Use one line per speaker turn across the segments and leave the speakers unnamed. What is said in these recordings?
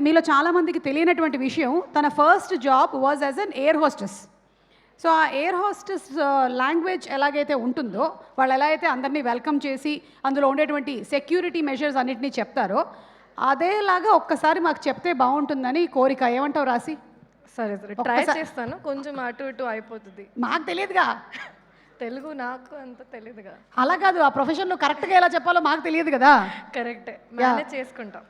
మీలో చాలామందికి తెలియనటువంటి విషయం, తన first job was as an air hostess. So ఆ ఎయిర్ హోస్టెస్ లాంగ్వేజ్ ఎలాగైతే ఉంటుందో, వాళ్ళు ఎలా అయితే అందరినీ వెల్కమ్ చేసి అందులో ఉండేటువంటి సెక్యూరిటీ మెజర్స్ అన్నింటినీ చెప్తారో, అదేలాగా ఒక్కసారి మాకు చెప్తే బాగుంటుందని కోరిక. ఏమంటావు రాసి?
సరే సరే, ట్రై చేస్తాను. కొంచెం అటు ఇటు అయిపోతుంది.
మాకు తెలియదుగా
తెలుగు, నాకు అంత తెలియదుగా.
అలా కాదు, ఆ ప్రొఫెషన్లో కరెక్ట్గా ఎలా చెప్పాలో మాకు తెలియదు కదా.
కరెక్టే, మేనేజ్ చేసుకుంటాం.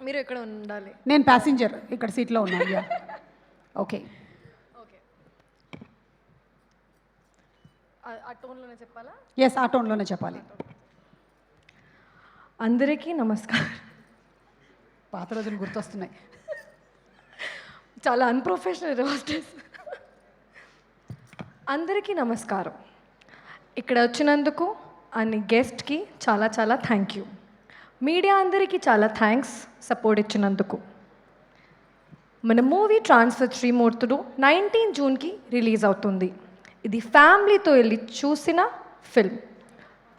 మీరు ఇక్కడ ఉండాలి,
నేను ప్యాసింజర్ ఇక్కడ సీట్లో ఉన్నాను. Okay
okay. ఆ టోన్లోనే చెప్పాలా?
ఎస్, ఆ టోన్లోనే చెప్పాలి.
అందరికీ నమస్కారం.
పాత రోజులు గుర్తొస్తున్నాయి.
చాలా అన్ప్రొఫెషనల్ హోస్టెస్. అందరికీ నమస్కారం. ఇక్కడ వచ్చినందుకు అన్ని గెస్ట్కి చాలా చాలా థ్యాంక్ యూ. మీడియా అందరికీ చాలా థ్యాంక్స్ సపోర్ట్ ఇచ్చినందుకు. మన మూవీ ట్రాన్స్ఫర్ త్రిమూర్తులు 19 జూన్కి రిలీజ్ అవుతుంది. ఇది ఫ్యామిలీతో వెళ్ళి చూసిన ఫిల్మ్,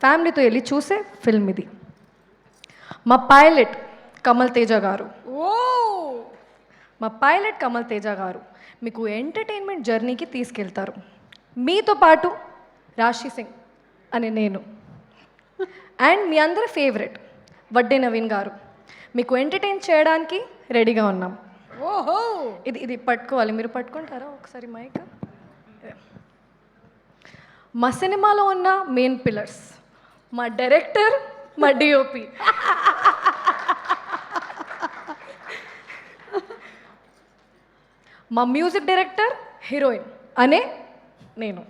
ఫ్యామిలీతో వెళ్ళి చూసే ఫిల్మ్ ఇది. మా పైలట్ కమల్ తేజ గారు, మీకు ఎంటర్టైన్మెంట్ జర్నీకి తీసుకెళ్తారు. మీతో పాటు రాశి సింగ్ అనే నేను అండ్ మీ అందరి ఫేవరెట్ వడ్డే నవీన్ గారు మీకు ఎంటర్టైన్ చేయడానికి రెడీగా ఉన్నాం.
ఓహో,
ఇది పట్టుకోవాలి, మీరు పట్టుకుంటారా ఒకసారి మైక్? మా సినిమాలో ఉన్న మెయిన్ పిల్లర్స్, మా డైరెక్టర్, మా డిఓపి, మా మ్యూజిక్ డైరెక్టర్, హీరోయిన్ అనే నేను,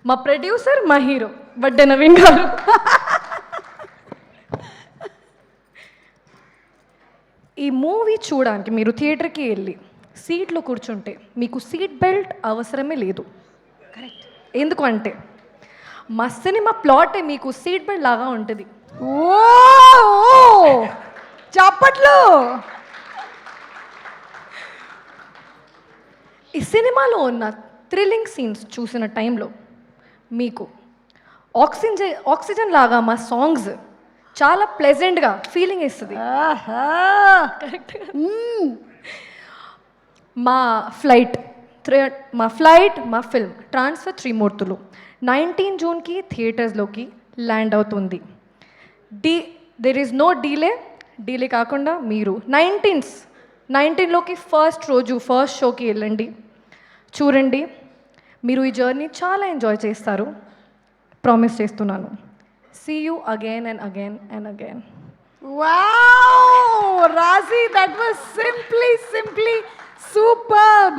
మా ప్రొడ్యూసర్, మా హీరో వడ్డే నవీన్ గారు. ఈ మూవీ చూడడానికి మీరు థియేటర్కి వెళ్ళి సీట్లో కూర్చుంటే మీకు సీట్ బెల్ట్ అవసరమే లేదు. కరెక్ట్. ఎందుకంటే మా సినిమా ప్లాటే మీకు సీట్ బెల్ట్ లాగా ఉంటుంది.
ఓ చప్పట్లు.
ఈ సినిమాలో ఉన్న థ్రిల్లింగ్ సీన్స్ చూసిన టైంలో మీకు ఆక్సిజన్ లాగా మా సాంగ్స్ చాలా ప్లెజెంట్గా ఫీలింగ్ ఇస్తుంది. కరెక్ట్. మా ఫ్లైట్ మా ఫిల్మ్ ట్రాన్స్ఫర్ త్రిమూర్తులు 19 జూన్కి థియేటర్స్లోకి ల్యాండ్ అవుతుంది. దెర్ ఈజ్ నో డీలే కాకుండా మీరు 19లోకి ఫస్ట్ షోకి వెళ్ళండి, చూడండి. మీరు ఈ జర్నీ చాలా ఎంజాయ్ చేస్తారు, ప్రామిస్ చేస్తున్నాను. See you again and again and again.
Wow, Razi, that was simply superb.